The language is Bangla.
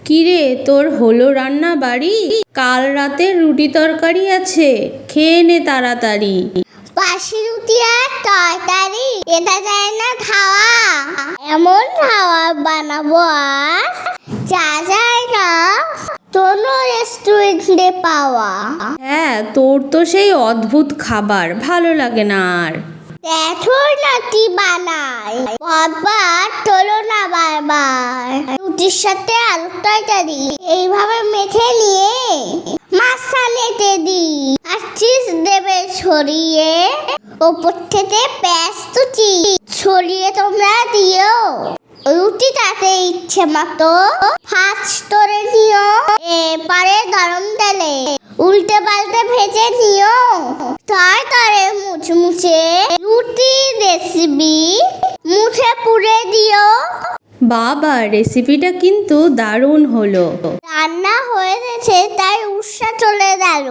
কিরে, তোর হলো রান্না বাড়ি? কাল রাতে রুটি তরকারি আছে, খেয়ে নে তাড়াতাড়ি। বাসি রুটি আর তরকারি, এটা যায় না খাওয়া। এমন খাওয়া বানাবো আজ যা যায় না কোনো রেস্টুরেন্টে পাওয়া। হ্যাঁ, তোর তো সেই অদ্ভুত খাবার ভালো লাগে না আর। দেখো নাতি বানাই, বারবার তোলো না বারবার। রুটির সাথে আলু তরকারি এইভাবে মেখে নিয়ে মাঝখানেতে দিই, আর চিজ দেবে ছড়িয়ে, ওপর থেকে পেঁয়াজ কুচি ছড়িয়ে তোমরা দিও। রুটিটাতে ইচ্ছে মতো ভাঁজ করে নিও, এবারে গরম তেলে উল্টে পাল্টে ভেজে নিও। তারপরে মুচমুচে রুটি রেসিপি মুখে পুরে দিও। বাবা, রেসিপিটা কিন্তু দারুণ হলো। রান্না হয়ে গেছে, তাই উৎসাহ চলে গেল।